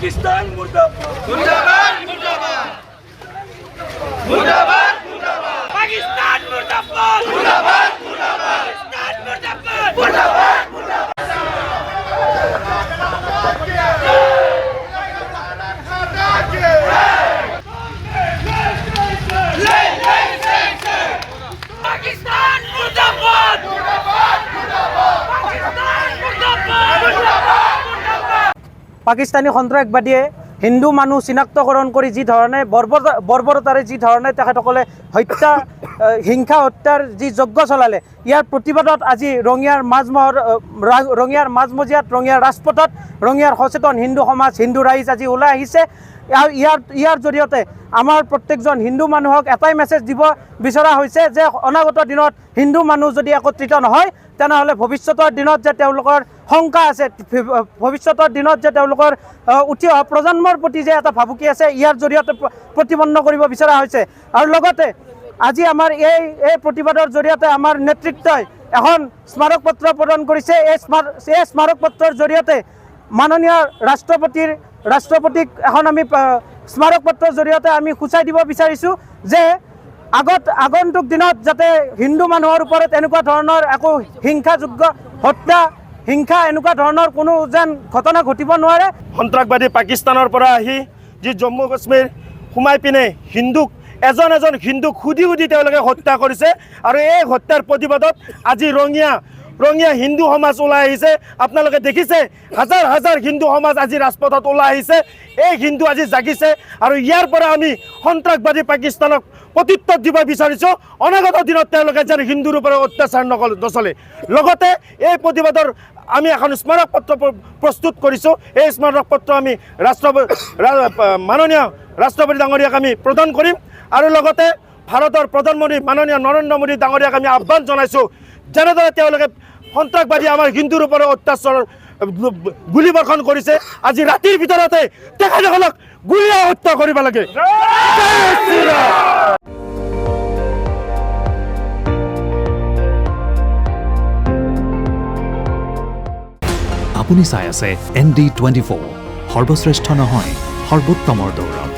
पाकिस्तान मुर्दाबाद मुर्दाबाद मुर्दाबाद मुर्दाबाद मुर्दाबाद पाकिस्तान मुर्दाबाद मुर्दाबाद मुर्दाबाद पाकिस्तान मुर्दाबाद मुर्दाबाद मुर्दाबाद पाकिस्तान मुर्दाबाद मुर्दाबाद मुर्दाबाद पाकिस्तान मुर्दाबाद मुर्दाबाद পাকিস্তানী সন্ত্ৰাসবাদীয়ে হিন্দু মানুহ চিনাক্তকৰণ কৰি যি ধৰণে বৰ্বৰতাৰে যি ধৰণে তেখেতসকলে হত্যা হিংসা হত্যাৰ যি যজ্ঞ চলালে ইয়াৰ প্ৰতিবাদত আজি ৰঙিয়াৰ মাজমজিয়াত ৰঙিয়াৰ ৰাজপথত ৰঙিয়াৰ সচেতন হিন্দু সমাজ হিন্দু ৰাইজ আজি ওলাই আহিছে। ইয়াৰ জৰিয়তে আমাৰ প্ৰত্যেকজন হিন্দু মানুহক এটাই মেছেজ দিব বিচৰা হৈছে যে অনাগত দিনত হিন্দু মানুহ যদি একত্ৰিত নহয় তেনেহ'লে ভৱিষ্যতৰ দিনত যে তেওঁলোকৰ শংকা আছে, ভৱিষ্যতৰ দিনত যে তেওঁলোকৰ উঠি অহা প্ৰজন্মৰ প্ৰতি যে এটা ভাবুকি আছে ইয়াৰ জৰিয়তে প্ৰতিপন্ন কৰিব বিচৰা হৈছে। আৰু লগতে আজি আমাৰ এই প্ৰতিবাদৰ জৰিয়তে আমাৰ নেতৃত্বই এখন স্মাৰক পত্ৰ প্ৰদান কৰিছে। এই স্মাৰক পত্ৰৰ জৰিয়তে মাননীয় ৰাষ্ট্ৰপতিক এখন আমি স্মাৰক পত্ৰৰ জৰিয়তে আমি সূচাই দিব বিচাৰিছোঁ যে আগন্তুক দিনত যাতে হিন্দু মানুহৰ ওপৰত এনেকুৱা ধৰণৰ একো হিংসাযোগ্য হত্যা হিংসা এনেকুৱা ধৰণৰ কোনো যেন ঘটনা ঘটিব নোৱাৰে। সন্ত্ৰাসবাদী পাকিস্তানৰ পৰা আহি যি জম্মু কাশ্মীৰ সোমাই পিনে হিন্দুক এজন হিন্দুক সুধি তেওঁলোকে হত্যা কৰিছে আৰু এই হত্যাৰ প্ৰতিবাদত আজি ৰঙিয়া হিন্দু সমাজ ওলাই আহিছে। আপোনালোকে দেখিছে হাজাৰ হাজাৰ হিন্দু সমাজ আজি ৰাজপথত ওলাই আহিছে। এই হিন্দু আজি জাগিছে আৰু ইয়াৰ পৰা আমি সন্ত্ৰাসবাদী পাকিস্তানক প্ৰত্যুত্তৰ দিব বিচাৰিছোঁ। অনাগত দিনত তেওঁলোকে যেন হিন্দুৰ ওপৰত অত্যাচাৰ নচলে। লগতে এই প্ৰতিবাদৰ আমি এখন স্মাৰক পত্ৰ প্ৰস্তুত কৰিছোঁ। এই স্মাৰক পত্ৰ আমি মাননীয় ৰাষ্ট্ৰপতি ডাঙৰীয়াক আমি প্ৰদান কৰিম আৰু লগতে ভাৰতৰ প্ৰধানমন্ত্ৰী মাননীয় নৰেন্দ্ৰ মোদী ডাঙৰীয়াক আমি আহ্বান জনাইছোঁ যেনেদৰে তেওঁলোকে সন্ত্ৰাসবাদী আমাৰ হিন্দুৰ ওপৰত অত্যাচাৰ গুলীবৰ্ষণ কৰিছে আজি ৰাতিৰ ভিতৰতে তেখেতসকলক গুলীয়া হত্যা কৰিব লাগে। আপুনি চাই আছে ND24 সৰ্বশ্ৰেষ্ঠ নহয় সৰ্বোত্তমৰ দৌৰ।